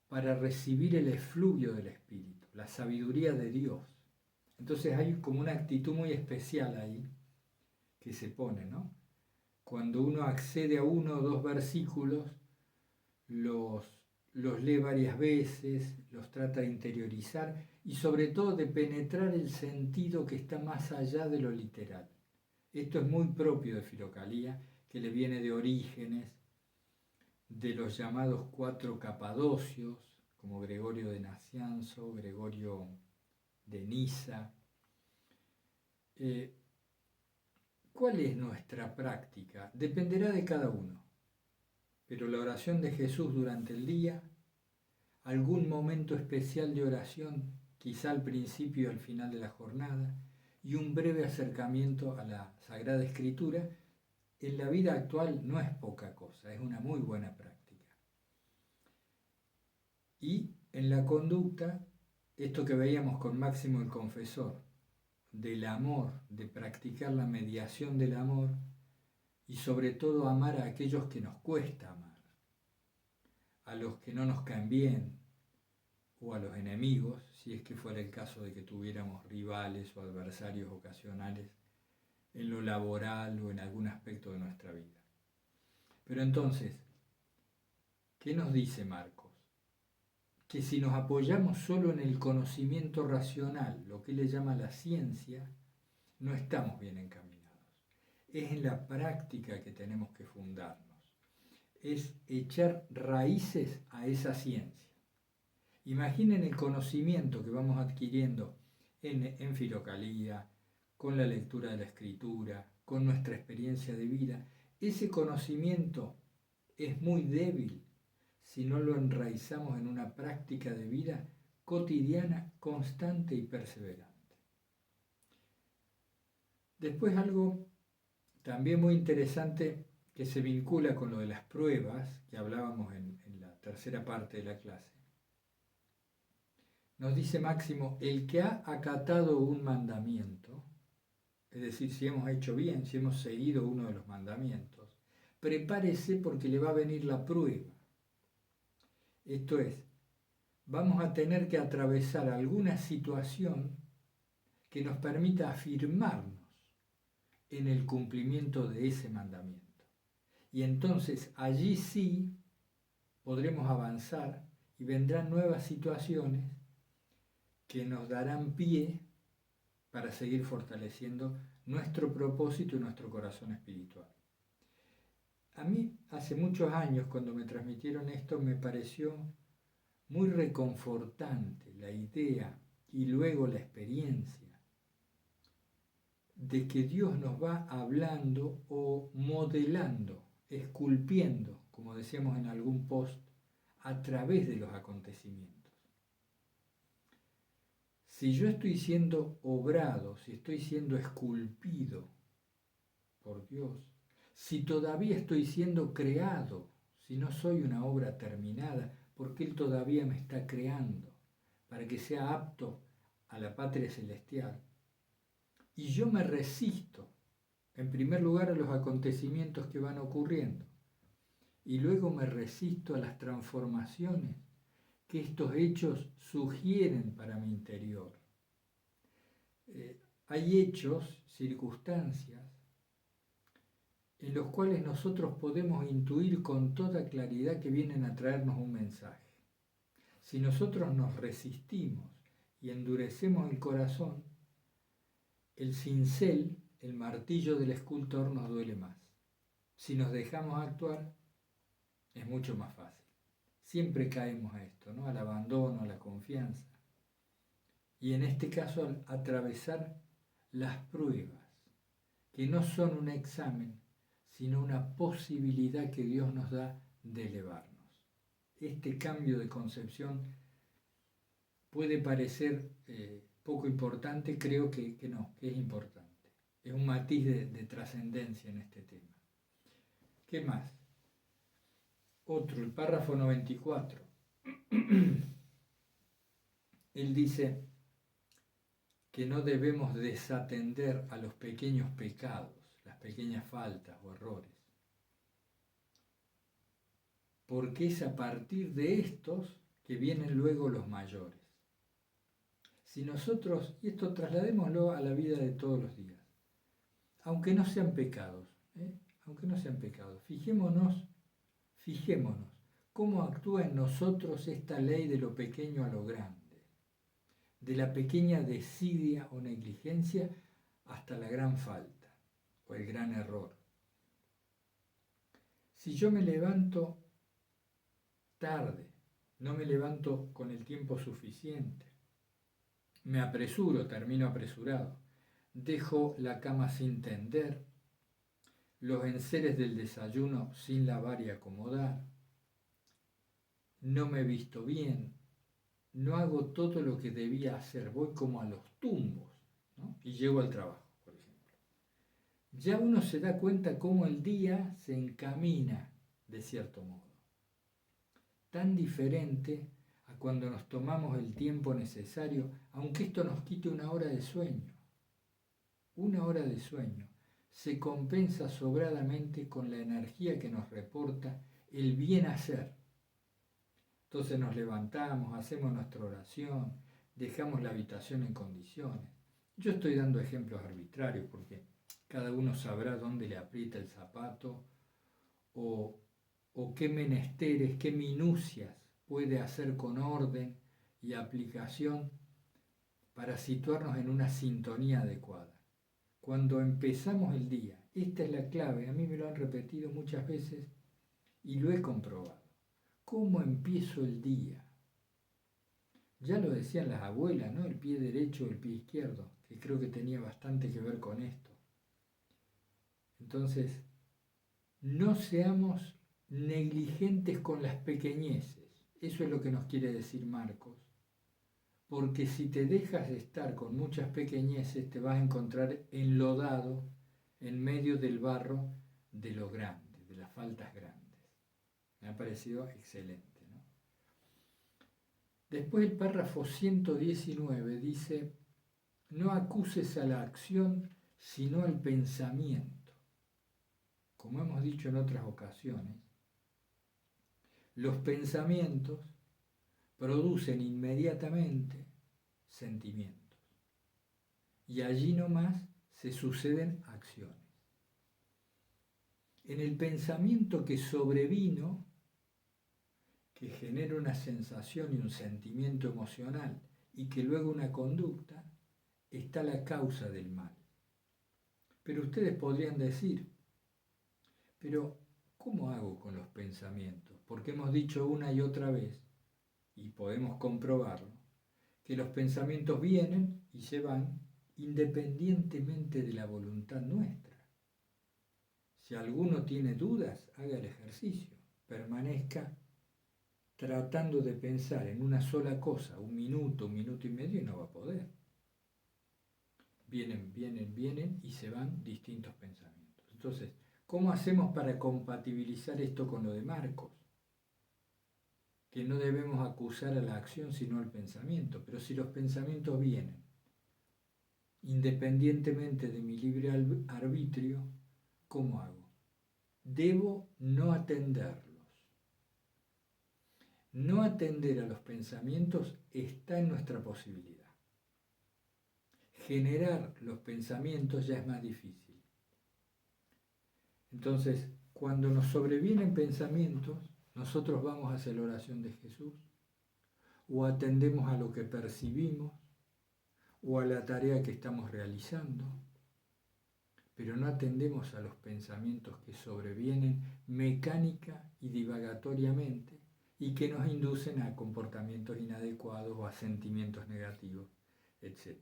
A: para recibir el efluvio del Espíritu, la sabiduría de Dios. Entonces hay como una actitud muy especial ahí que se pone, ¿no? Cuando uno accede a 1 o 2 versículos, los lee varias veces, los trata de interiorizar y sobre todo de penetrar el sentido que está más allá de lo literal. Esto es muy propio de Filocalía, que le viene de Orígenes, de los llamados 4 capadocios, como Gregorio de Nacianzo, Gregorio de Niza. ¿Cuál es nuestra práctica? Dependerá de cada uno, pero la oración de Jesús durante el día, algún momento especial de oración, quizá al principio y al final de la jornada, y un breve acercamiento a la Sagrada Escritura, en la vida actual no es poca cosa, es una muy buena práctica. Y en la conducta, esto que veíamos con Máximo el Confesor, del amor, de practicar la mediación del amor y sobre todo amar a aquellos que nos cuesta amar, a los que no nos caen bien o a los enemigos, si es que fuera el caso de que tuviéramos rivales o adversarios ocasionales en lo laboral o en algún aspecto de nuestra vida. Pero entonces, ¿qué nos dice Marcos? Que si nos apoyamos solo en el conocimiento racional, lo que él le llama la ciencia, no estamos bien encaminados. Es en la práctica que tenemos que fundarnos. Es echar raíces a esa ciencia. Imaginen el conocimiento que vamos adquiriendo en Filocalía, con la lectura de la Escritura, con nuestra experiencia de vida. Ese conocimiento es muy débil si no lo enraizamos en una práctica de vida cotidiana, constante y perseverante. Después algo también muy interesante que se vincula con lo de las pruebas, que hablábamos en la tercera parte de la clase. Nos dice Máximo, el que ha acatado un mandamiento, es decir, si hemos hecho bien, si hemos seguido uno de los mandamientos, prepárese porque le va a venir la prueba. Esto es, vamos a tener que atravesar alguna situación que nos permita afirmarnos en el cumplimiento de ese mandamiento. Y entonces allí sí podremos avanzar y vendrán nuevas situaciones que nos darán pie para seguir fortaleciendo nuestro propósito y nuestro corazón espiritual. A mí, hace muchos años, cuando me transmitieron esto, me pareció muy reconfortante la idea y luego la experiencia de que Dios nos va hablando o modelando, esculpiendo, como decíamos en algún post, a través de los acontecimientos. Si yo estoy siendo obrado, si estoy siendo esculpido por Dios, si todavía estoy siendo creado, si no soy una obra terminada, porque Él todavía me está creando para que sea apto a la patria celestial, y yo me resisto, en primer lugar, a los acontecimientos que van ocurriendo, y luego me resisto a las transformaciones que estos hechos sugieren para mi interior. Hay hechos, circunstancias, en los cuales nosotros podemos intuir con toda claridad que vienen a traernos un mensaje. Si nosotros nos resistimos y endurecemos el corazón, el cincel, el martillo del escultor nos duele más. Si nos dejamos actuar, es mucho más fácil. Siempre caemos a esto, ¿no? Al abandono, a la confianza. Y en este caso, al atravesar las pruebas, que no son un examen, sino una posibilidad que Dios nos da de elevarnos. Este cambio de concepción puede parecer poco importante, creo que no, que es importante. Es un matiz de trascendencia en este tema. ¿Qué más? Otro, el párrafo 94. Él dice que no debemos desatender a los pequeños pecados, las pequeñas faltas o errores, porque es a partir de estos que vienen luego los mayores. Si nosotros, y esto trasladémoslo a la vida de todos los días, aunque no sean pecados, aunque no sean pecados, fijémonos cómo actúa en nosotros esta ley de lo pequeño a lo grande, de la pequeña desidia o negligencia hasta la gran falta o el gran error. Si yo me levanto tarde, no me levanto con el tiempo suficiente, me apresuro, termino apresurado, dejo la cama sin tender, los enseres del desayuno sin lavar y acomodar, no me visto bien, no hago todo lo que debía hacer, voy como a los tumbos, ¿no? Y llego al trabajo, por ejemplo. Ya uno se da cuenta cómo el día se encamina de cierto modo. Tan diferente a cuando nos tomamos el tiempo necesario, aunque esto nos quite una hora de sueño. Una hora de sueño se compensa sobradamente con la energía que nos reporta el bien hacer. Entonces nos levantamos, hacemos nuestra oración, dejamos la habitación en condiciones. Yo estoy dando ejemplos arbitrarios porque cada uno sabrá dónde le aprieta el zapato o qué menesteres, qué minucias puede hacer con orden y aplicación para situarnos en una sintonía adecuada. Cuando empezamos el día, esta es la clave, a mí me lo han repetido muchas veces y lo he comprobado. ¿Cómo empiezo el día? Ya lo decían las abuelas, ¿no? El pie derecho o el pie izquierdo, que creo que tenía bastante que ver con esto. Entonces, no seamos negligentes con las pequeñeces. Eso es lo que nos quiere decir Marcos. Porque si te dejas de estar con muchas pequeñeces, te vas a encontrar enlodado en medio del barro de lo grande, de las faltas grandes. Me ha parecido excelente, ¿no? Después el párrafo 119 dice, no acuses a la acción, sino al pensamiento. Como hemos dicho en otras ocasiones, los pensamientos producen inmediatamente sentimientos. Y allí nomás se suceden acciones. En el pensamiento que sobrevino, que genera una sensación y un sentimiento emocional y que luego una conducta, está la causa del mal. Pero ustedes podrían decir, pero ¿cómo hago con los pensamientos? Porque hemos dicho una y otra vez, y podemos comprobarlo, que los pensamientos vienen y se van independientemente de la voluntad nuestra. Si alguno tiene dudas, haga el ejercicio, permanezca tratando de pensar en una sola cosa, un minuto y medio, y no va a poder. Vienen y se van distintos pensamientos. Entonces, ¿cómo hacemos para compatibilizar esto con lo de Marcos? Que no debemos acusar a la acción sino al pensamiento, pero si los pensamientos vienen independientemente de mi libre arbitrio, ¿cómo hago? Debo no atenderlos. No atender a los pensamientos está en nuestra posibilidad. Generar los pensamientos ya es más difícil. Entonces, cuando nos sobrevienen pensamientos, nosotros vamos hacia la oración de Jesús, o atendemos a lo que percibimos, o a la tarea que estamos realizando, pero no atendemos a los pensamientos que sobrevienen mecánica y divagatoriamente y que nos inducen a comportamientos inadecuados o a sentimientos negativos, etc.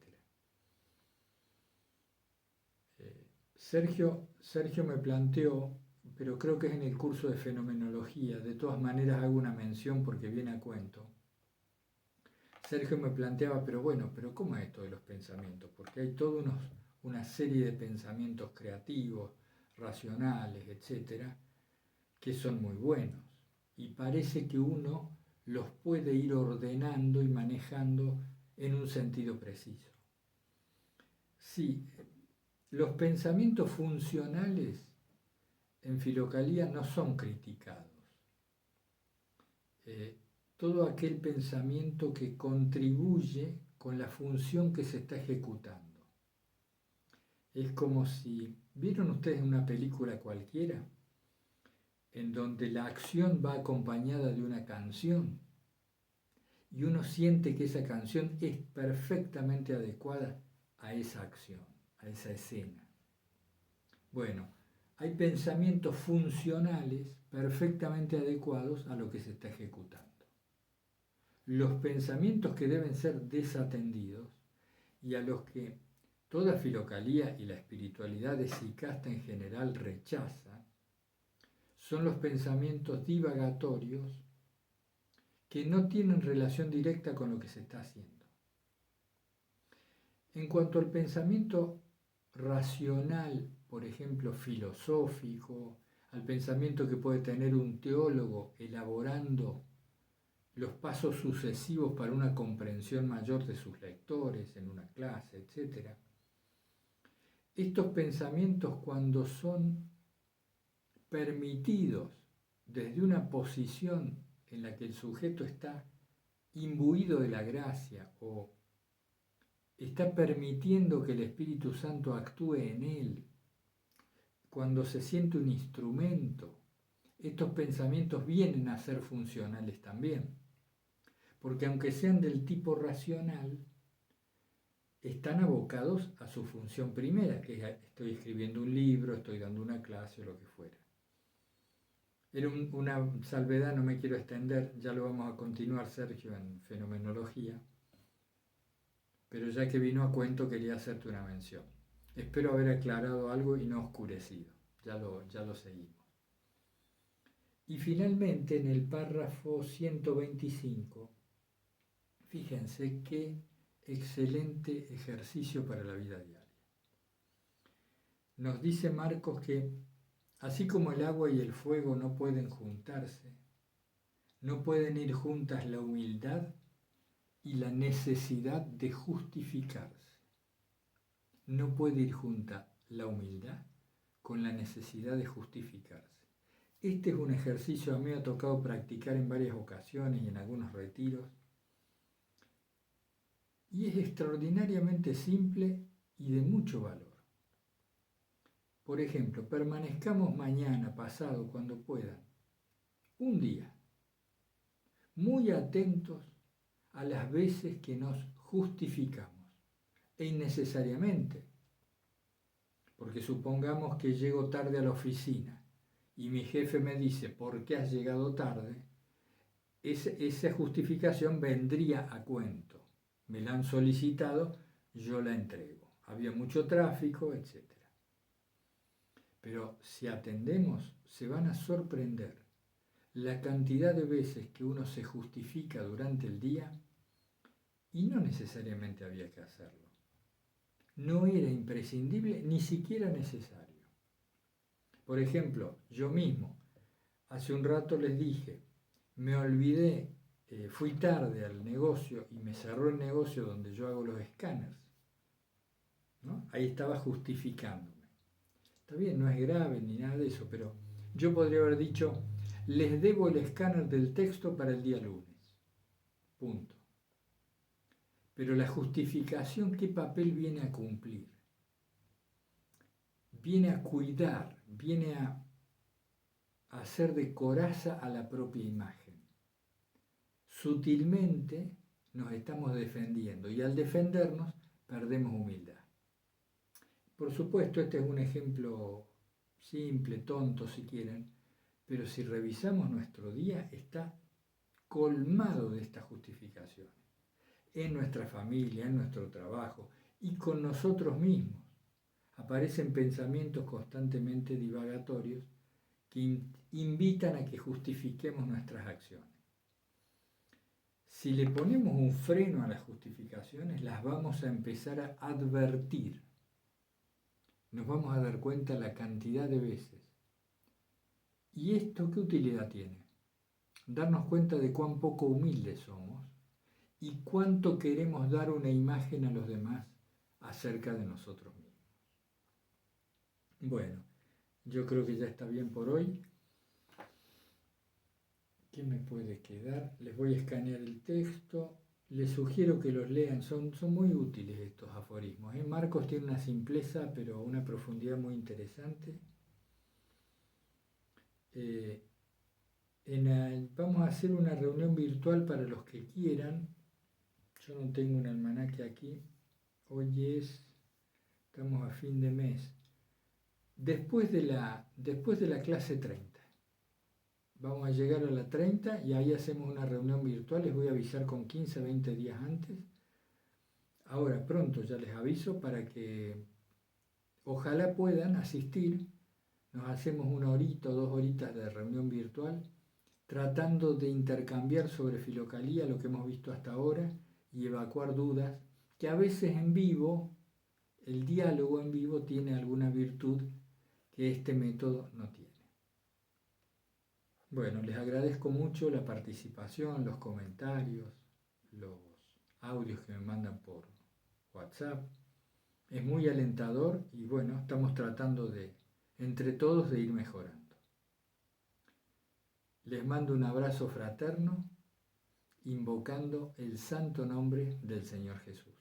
A: Sergio me planteó, pero creo que es en el curso de fenomenología, de todas maneras hago una mención porque viene a cuento. Sergio me planteaba, pero ¿cómo es esto de los pensamientos? Porque hay toda una serie de pensamientos creativos, racionales, etcétera, que son muy buenos. Y parece que uno los puede ir ordenando y manejando en un sentido preciso. Sí, los pensamientos funcionales en Filocalía no son criticados. Todo aquel pensamiento que contribuye con la función que se está ejecutando. Es como si, ¿vieron ustedes una película cualquiera en donde la acción va acompañada de una canción y uno siente que esa canción es perfectamente adecuada a esa acción, a esa escena? Bueno, hay pensamientos funcionales perfectamente adecuados a lo que se está ejecutando. Los pensamientos que deben ser desatendidos y a los que toda Filocalía y la espiritualidad de Sicasta en general rechaza, son los pensamientos divagatorios que no tienen relación directa con lo que se está haciendo. En cuanto al pensamiento racional, por ejemplo, filosófico, al pensamiento que puede tener un teólogo elaborando los pasos sucesivos para una comprensión mayor de sus lectores en una clase, etc. Estos pensamientos, cuando son permitidos desde una posición en la que el sujeto está imbuido de la gracia o está permitiendo que el Espíritu Santo actúe en él, cuando se siente un instrumento, estos pensamientos vienen a ser funcionales también. Porque aunque sean del tipo racional, están abocados a su función primera, que es estoy escribiendo un libro, estoy dando una clase o lo que fuera. Era una salvedad, no me quiero extender, ya lo vamos a continuar, Sergio, en fenomenología, pero ya que vino a cuento quería hacerte una mención. Espero haber aclarado algo y no oscurecido, ya lo seguimos. Y finalmente en el párrafo 125, fíjense qué excelente ejercicio para la vida diaria. Nos dice Marcos que así como el agua y el fuego no pueden juntarse, no pueden ir juntas la humildad y la necesidad de justificarse. No puede ir junta la humildad con la necesidad de justificarse. Este es un ejercicio a mí me ha tocado practicar en varias ocasiones y en algunos retiros. Y es extraordinariamente simple y de mucho valor. Por ejemplo, permanezcamos mañana, pasado, cuando puedan, un día, muy atentos a las veces que nos justificamos. e innecesariamente. Porque supongamos que llego tarde a la oficina y mi jefe me dice, ¿por qué has llegado tarde? Esa justificación vendría a cuento. Me la han solicitado, yo la entrego. Había mucho tráfico, etc. Pero si atendemos, se van a sorprender la cantidad de veces que uno se justifica durante el día y no necesariamente había que hacerlo. No era imprescindible, ni siquiera necesario. Por ejemplo, yo mismo, hace un rato les dije, me olvidé, fui tarde al negocio y me cerró el negocio donde yo hago los escáneres, ¿no? Ahí estaba justificándome. Está bien, no es grave ni nada de eso, pero yo podría haber dicho, les debo el escáner del texto para el día lunes. Punto. Pero la justificación, ¿qué papel viene a cumplir? Viene a cuidar, viene a hacer de coraza a la propia imagen. Sutilmente nos estamos defendiendo y al defendernos perdemos humildad. Por supuesto, este es un ejemplo simple, tonto si quieren, pero si revisamos nuestro día está colmado de estas justificaciones, en nuestra familia, en nuestro trabajo y con nosotros mismos. Aparecen pensamientos constantemente divagatorios que invitan a que justifiquemos nuestras acciones. Si le ponemos un freno a las justificaciones, las vamos a empezar a advertir. Nos vamos a dar cuenta la cantidad de veces. ¿Y esto qué utilidad tiene? Darnos cuenta de cuán poco humildes somos y cuánto queremos dar una imagen a los demás acerca de nosotros mismos. Bueno, yo creo que ya está bien por hoy. ¿Qué me puede quedar? Les voy a escanear el texto. Les sugiero que los lean, son muy útiles estos aforismos. Marcos tiene una simpleza, pero una profundidad muy interesante. Vamos a hacer una reunión virtual para los que quieran. Yo no tengo un almanaque aquí. Hoy estamos a fin de mes. Después de la clase 30. Vamos a llegar a la 30 y ahí hacemos una reunión virtual. Les voy a avisar con 15, 20 días antes. Ahora pronto ya les aviso para que ojalá puedan asistir. Nos hacemos 1 horita o 2 horitas de reunión virtual tratando de intercambiar sobre filocalía lo que hemos visto hasta ahora y evacuar dudas que a veces en vivo, el diálogo en vivo tiene alguna virtud que este método no tiene. Bueno, les agradezco mucho la participación, los comentarios, los audios que me mandan por WhatsApp. Es muy alentador y bueno, estamos tratando entre todos de ir mejorando. Les mando un abrazo fraterno, invocando el santo nombre del Señor Jesús.